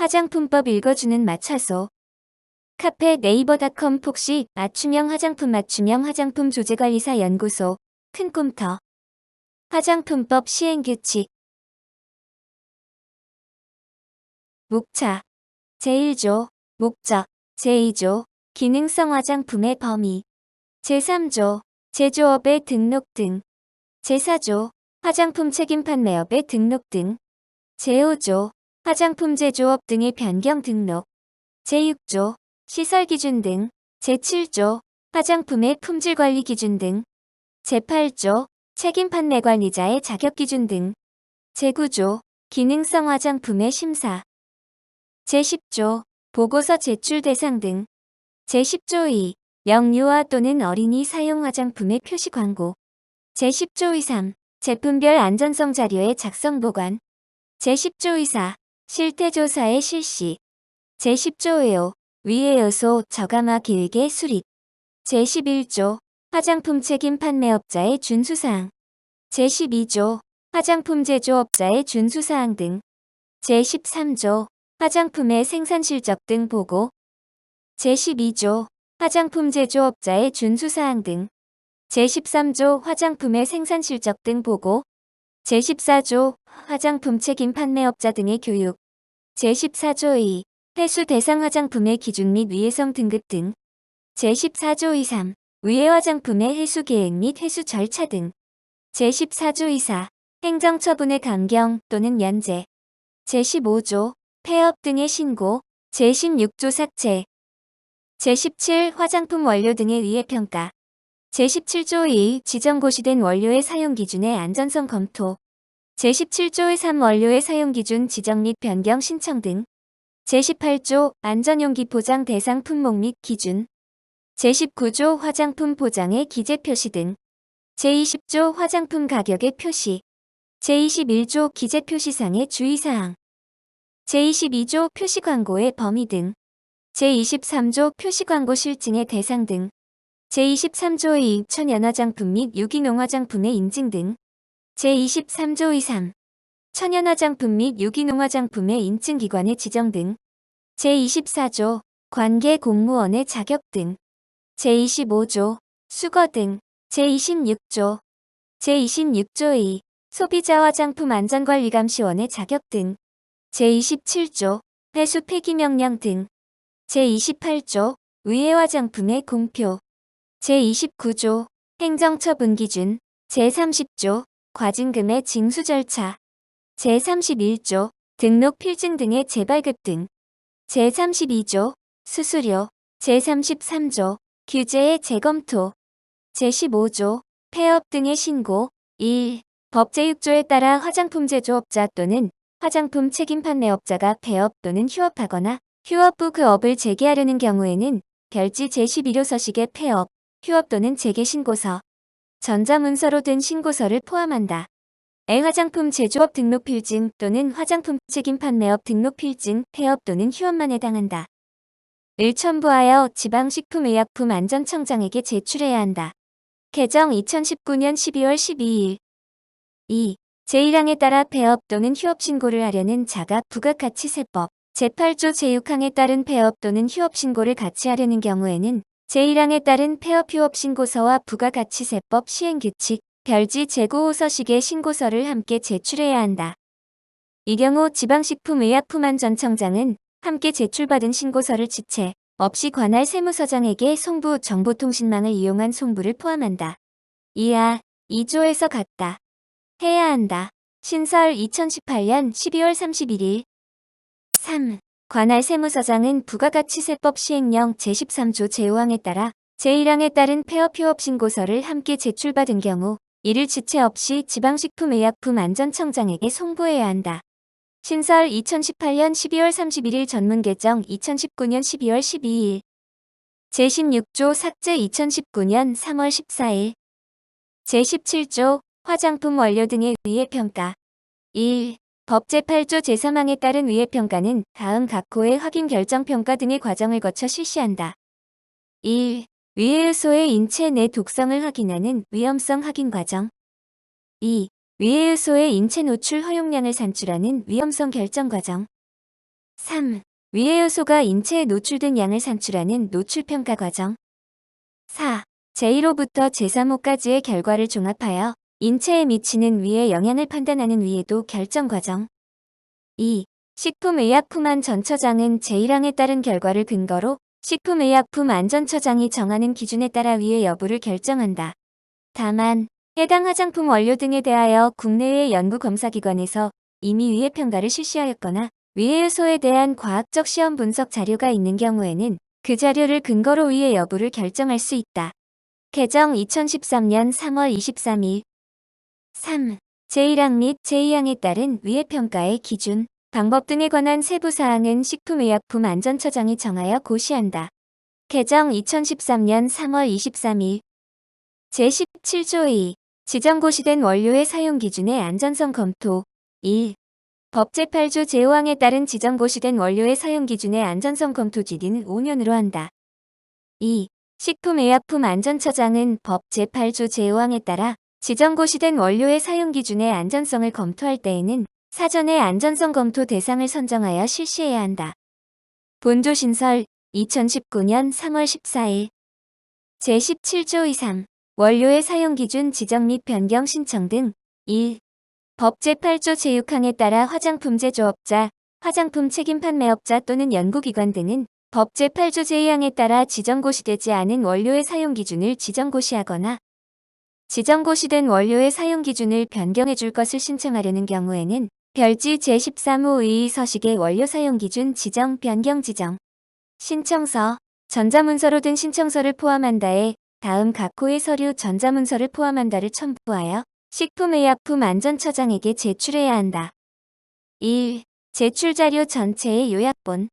화장품법 읽어주는 마차소. 카페 네이버닷컴 폭시 맞춤형 화장품 조제관리사 연구소 큰꿈터. 화장품법 시행규칙. 목차 제1조 목적 제2조 기능성 화장품의 범위 제3조 제조업의 등록 등 제4조 화장품 책임 판매업의 등록 등 제5조 화장품 제조업 등의 변경 등록 제6조 시설 기준 등 제7조 화장품의 품질 관리 기준 등 제8조 책임 판매 관리자의 자격 기준 등 제9조 기능성 화장품의 심사 제10조 보고서 제출 대상 등 제10조 2 명유아 또는 어린이 사용 화장품의 표시 광고 제10조 2 3 제품별 안전성 자료의 작성 보관 제10조 2 4 실태조사의 실시 제10조 2 5 위의 요소 저감화 계획의 수립 제11조 화장품 책임 판매업자의 준수사항 제12조 화장품 제조업자의 준수사항 등 제13조 화장품의 생산 실적 등 보고 제12조 화장품 제조업자의 준수사항 등 제13조 화장품의 생산 실적 등 보고 제14조 화장품 책임 판매업자 등의 교육 제14조 2 회수 대상 화장품의 기준 및 위해성 등급 등 제14조 2 3 위해 화장품의 회수 계획 및 회수 절차 등 제14조 2 4 행정처분의 강경 또는 면제 제15조 폐업 등의 신고 제16조 삭제 제17 화장품 원료 등의 위해평가 제17조 2 지정 고시된 원료의 사용 기준의 안전성 검토 제17조의 3 원료의 사용 기준 지정 및 변경 신청 등 제18조 안전용기 포장 대상 품목 및 기준 제19조 화장품 포장의 기재 표시 등 제20조 화장품 가격의 표시 제21조 기재 표시상의 주의사항 제22조 표시 광고의 범위 등 제23조 표시 광고 실증의 대상 등 제23조 2 천연 화장품 및 유기농 화장품의 인증 등 제23조 2 3 천연 화장품 및 유기농 화장품의 인증기관의 지정 등 제24조 관계 공무원의 자격 등 제25조 수거 등 제26조 제26조 2 소비자 화장품 안전관리감시원의 자격 등 제27조 회수 폐기 명령 등 제28조 위해 화장품의 공표 제29조 행정처분 기준 제30조 과징금의 징수 절차 제31조 등록 필증 등의 재발급 등 제32조 수수료 제33조 규제의 재검토 제15조 폐업 등의 신고 1. 법 제6조에 따라 화장품 제조업자 또는 화장품 책임 판매업자가 폐업 또는 휴업하거나 휴업 후 그 업을 재개하려는 경우에는 별지 제11호 서식의 폐업, 휴업 또는 재개 신고서, 전자문서로 된 신고서를 포함한다. 화장품 제조업 등록 필증 또는 화장품 책임 판매업 등록 필증, 폐업 또는 휴업만 해당한다. 을 첨부하여 지방식품의약품안전청장에게 제출해야 한다. 개정 2019년 12월 12일 2. 제1항에 따라 폐업 또는 휴업 신고를 하려는 자가 부가가치세법 제8조 제6항에 따른 폐업 또는 휴업 신고를 같이 하려는 경우에는 제1항에 따른 폐업 휴업 신고서와 부가가치세법 시행규칙 별지 제9호 서식의 신고서를 함께 제출해야 한다. 이 경우 지방식품의약품안전청장은 함께 제출받은 신고서를 지체 없이 관할 세무서장에게 송부 정보통신망을 이용한 송부를 포함한다. 이하 2조에서 같다. 해야 한다. 신설 2018년 12월 31일 3. 관할 세무서장은 부가가치세법 시행령 제13조 제5항에 따라 제1항에 따른 폐업 휴업 신고서를 함께 제출받은 경우 이를 지체 없이 지방식품의약품안전청장에게 송부해야 한다. 신설 2018년 12월 31일 전문 개정 2019년 12월 12일 제16조 삭제 2019년 3월 14일 제17조 화장품 원료 등의 위해평가 1. 법 제8조 제3항에 따른 위해평가는 다음 각 호의 확인 결정평가 등의 과정을 거쳐 실시한다. 1. 위해 요소의 인체 내 독성을 확인하는 위험성 확인 과정 2. 위해 요소의 인체 노출 허용량을 산출하는 위험성 결정 과정 3. 위의 요소가 인체에 노출된 양을 산출하는 노출평가 과정. 4. 제1호부터 제3호까지의 결과를 종합하여 인체에 미치는 위의 영향을 판단하는 위해도 결정 과정. 2. 식품의약품안전처장은 제1항에 따른 결과를 근거로 식품의약품안전처장이 정하는 기준에 따라 위의 여부를 결정한다. 다만 해당 화장품 원료 등에 대하여 국내외 연구검사기관에서 이미 위해 평가를 실시하였거나 위해 요소에 대한 과학적 시험 분석 자료가 있는 경우에는 그 자료를 근거로 위해 여부를 결정할 수 있다. 개정 2013년 3월 23일. 3. 제1항 및 제2항에 따른 위해 평가의 기준, 방법 등에 관한 세부 사항은 식품의약품안전처장이 정하여 고시한다. 개정 2013년 3월 23일. 제17조 2. 지정고시된 원료의 사용 기준의 안전성 검토. 1. 법 제8조 제5항에 따른 지정고시된 원료의 사용 기준의 안전성 검토 기간은 5년으로 한다. 2. 식품의약품안전처장은 법 제8조 제5항에 따라 지정고시된 원료의 사용 기준의 안전성을 검토할 때에는 사전에 안전성 검토 대상을 선정하여 실시해야 한다. 본조신설 2019년 3월 14일. 제17조 2.3. 원료의 사용 기준 지정 및 변경 신청 등. 1. 법 제8조 제6항에 따라 화장품 제조업자, 화장품 책임 판매업자 또는 연구기관 등은 법 제8조 제2항에 따라 지정고시되지 않은 원료의 사용 기준을 지정고시하거나 지정고시된 원료의 사용 기준을 변경해 줄 것을 신청하려는 경우에는 별지 제13호 의 서식의 원료 사용 기준 지정 변경 지정 신청서, 전자문서로 든 신청서를 포함한다에 다음 각 호의 서류 전자문서를 포함한다를 첨부하여 식품의약품안전처장에게 제출해야 한다. 1. 제출자료 전체의 요약본.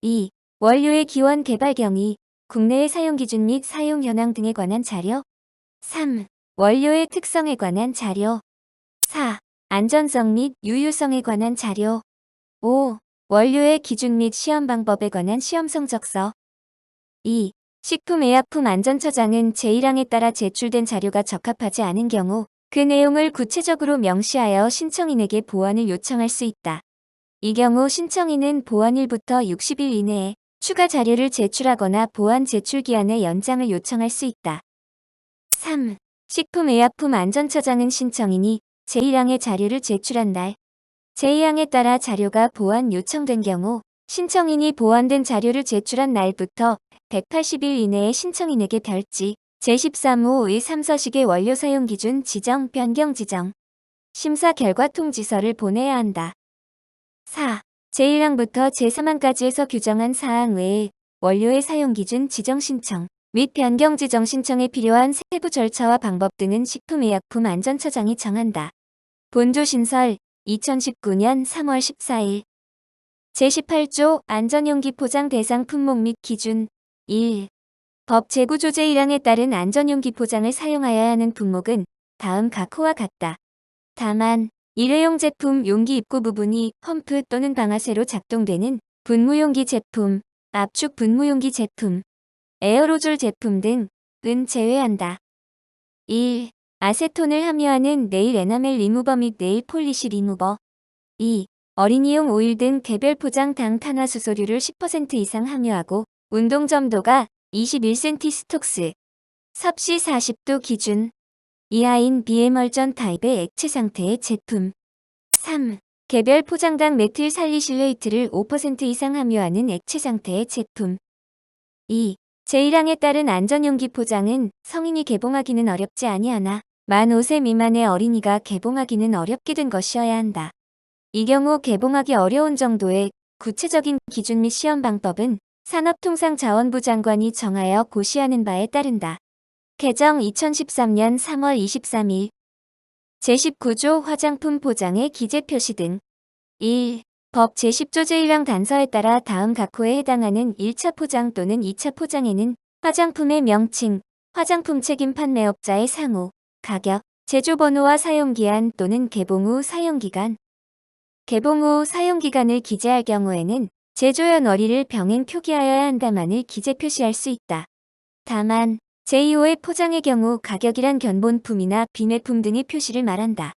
2. 원료의 기원 개발 경위, 국내의 사용 기준 및 사용 현황 등에 관한 자료. 3. 원료의 특성에 관한 자료. 4. 안전성 및 유효성에 관한 자료. 5. 원료의 기준 및 시험 방법에 관한 시험 성적서. 2. 식품의약품안전처장은 제1항에 따라 제출된 자료가 적합하지 않은 경우 그 내용을 구체적으로 명시하여 신청인에게 보완을 요청할 수 있다. 이 경우 신청인은 보완일부터 60일 이내에 추가 자료를 제출하거나 보완 제출 기한의 연장을 요청할 수 있다. 3. 식품의약품안전처장은 신청인이 제1항의 자료를 제출한 날, 제2항에 따라 자료가 보완 요청된 경우 신청인이 보완된 자료를 제출한 날부터 180일 이내에 신청인에게 별지 제13호의 3서식의 원료 사용 기준 지정 변경 지정 심사 결과 통지서를 보내야 한다. 4. 제1항부터 제3항까지에서 규정한 사항 외에 원료의 사용 기준 지정 신청 및 변경 지정 신청에 필요한 세부 절차와 방법 등은 식품의약품안전처장이 정한다. 본조신설 2019년 3월 14일. 제18조 안전용기 포장 대상 품목 및 기준. 1. 법 제9조 제1항에 따른 안전용기 포장을 사용하여야 하는 품목은 다음 각 호와 같다. 다만 일회용 제품 용기 입구 부분이 펌프 또는 방아쇠로 작동되는 분무용기 제품, 압축 분무용기 제품, 에어로졸 제품 등은 제외한다. 1. 아세톤을 함유하는 네일 에나멜 리무버 및 네일 폴리시 리무버. 2. 어린이용 오일 등 개별 포장 당 탄화수소류를 10% 이상 함유하고 운동 점도가 21cm 스톡스, 섭씨 40도 기준 이하인 비에멀전 타입의 액체 상태의 제품. 3. 개별 포장당 메틸 살리실레이트를 5% 이상 함유하는 액체 상태의 제품. 2. 제1항에 따른 안전용기 포장은 성인이 개봉하기는 어렵지 아니하나 만 5세 미만의 어린이가 개봉하기는 어렵게 된 것이어야 한다. 이 경우 개봉하기 어려운 정도의 구체적인 기준 및 시험 방법은 산업통상자원부 장관이 정하여 고시하는 바에 따른다. 개정 2013년 3월 23일. 제19조 화장품 포장의 기재 표시 등. 1. 법 제10조 제1항 단서에 따라 다음 각 호에 해당하는 1차 포장 또는 2차 포장에는 화장품의 명칭, 화장품 책임 판매업자의 상호, 가격, 제조번호와 사용기한 또는 개봉 후 사용기간, 개봉 후 사용기간을 기재할 경우에는 제조연 월일을 병행 표기하여야 한다만을 기재 표시할 수 있다. 다만 제2호의 포장의 경우 가격이란 견본품이나 비매품 등의 표시를 말한다.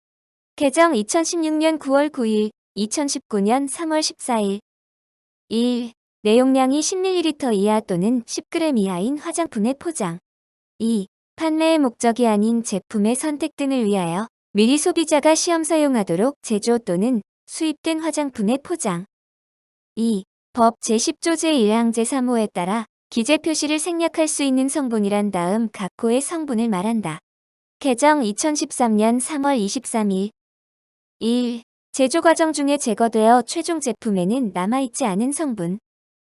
개정 2016년 9월 9일, 2019년 3월 14일. 1. 내용량이 10ml 이하 또는 10g 이하인 화장품의 포장. 2. 판매의 목적이 아닌 제품의 선택 등을 위하여 미리 소비자가 시험 사용하도록 제조 또는 수입된 화장품의 포장. 2. 법 제10조 제1항 제3호에 따라 기재 표시를 생략할 수 있는 성분이란 다음 각 호의 성분을 말한다. 개정 2013년 3월 23일. 1. 제조 과정 중에 제거되어 최종 제품에는 남아있지 않은 성분.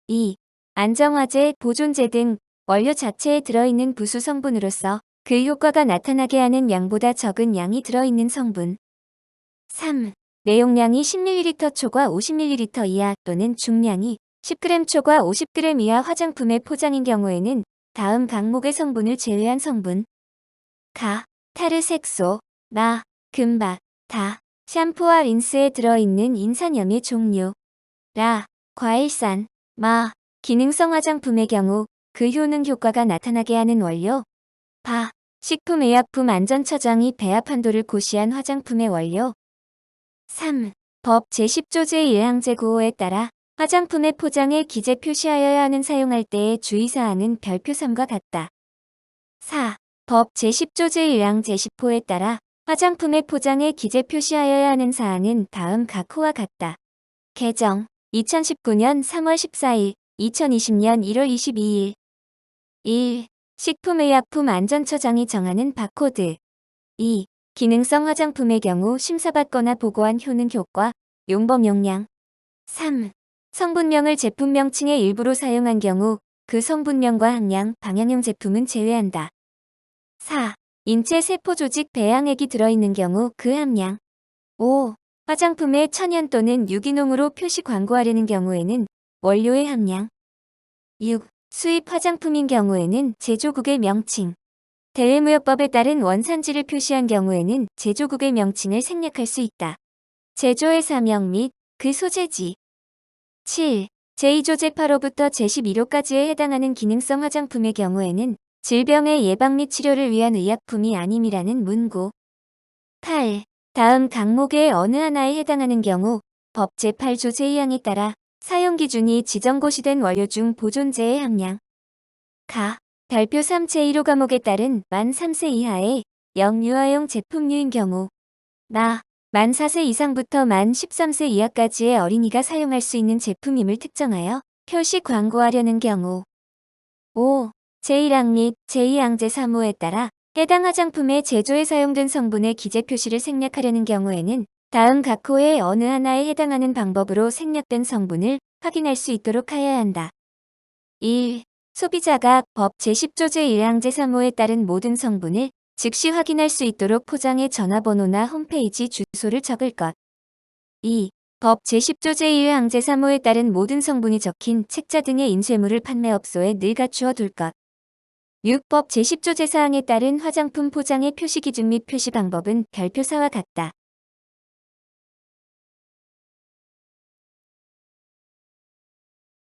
2. 안정화제, 보존제 등 원료 자체에 들어있는 부수 성분으로서 그 효과가 나타나게 하는 양보다 적은 양이 들어있는 성분. 3. 내용량이 10ml 초과 50ml 이하 또는 중량이 10g 초과 50g 이하 화장품의 포장인 경우에는 다음 각목의 성분을 제외한 성분. 가, 타르 색소, 나, 금박, 다, 샴푸와 린스에 들어있는 인산염의 종류. 라, 과일산, 마, 기능성 화장품의 경우 그 효능 효과가 나타나게 하는 원료. 바, 식품의약품안전처장이 배합 한도를 고시한 화장품의 원료. 3. 법 제10조 제1항 제9호에 따라 화장품의 포장에 기재 표시하여야 하는 사용할 때의 주의사항은 별표 3과 같다. 4. 법 제10조 제1항 제10호에 따라 화장품의 포장에 기재 표시하여야 하는 사항은 다음 각 호와 같다. 개정 2019년 3월 14일, 2020년 1월 22일. 1. 식품의약품안전처장이 정하는 바코드. 2. 기능성 화장품의 경우 심사받거나 보고한 효능 효과, 용법 용량. 3. 성분명을 제품 명칭의 일부로 사용한 경우 그 성분명과 함량, 방향형 제품은 제외한다. 4. 인체 세포 조직 배양액이 들어있는 경우 그 함량. 5. 화장품에 천연 또는 유기농으로 표시 광고하려는 경우에는 원료의 함량. 6. 수입 화장품인 경우에는 제조국의 명칭. 대외무역법에 따른 원산지를 표시한 경우에는 제조국의 명칭을 생략할 수 있다. 제조의 사명 및 그 소재지. 7. 제2조 제8호부터 제11호까지에 해당하는 기능성 화장품의 경우에는 질병의 예방 및 치료를 위한 의약품이 아님이라는 문구. 8. 다음 각목의 어느 하나에 해당하는 경우 법 제8조 제2항에 따라 사용 기준이 지정고시된 원료 중 보존제의 함량. 가. 별표 3 제1호 과목에 따른 만 3세 이하의 영유아용 제품류인 경우. 나. 만 4세 이상부터 만 13세 이하까지의 어린이가 사용할 수 있는 제품임을 특정하여 표시 광고하려는 경우. 5. 제1항 및 제2항 제3호에 따라 해당 화장품의 제조에 사용된 성분의 기재 표시를 생략하려는 경우에는 다음 각 호의 어느 하나에 해당하는 방법으로 생략된 성분을 확인할 수 있도록 하여야 한다. 1. 소비자가 법 제10조 제1항 제3호에 따른 모든 성분을 즉시 확인할 수 있도록 포장의 전화번호나 홈페이지 주소를 적을 것. 2. 법 제10조 제1항 제3호에 따른 모든 성분이 적힌 책자 등의 인쇄물을 판매업소에 늘 갖추어 둘 것. 6. 법 제10조 제4항에 따른 화장품 포장의 표시 기준 및 표시 방법은 별표 4와 같다.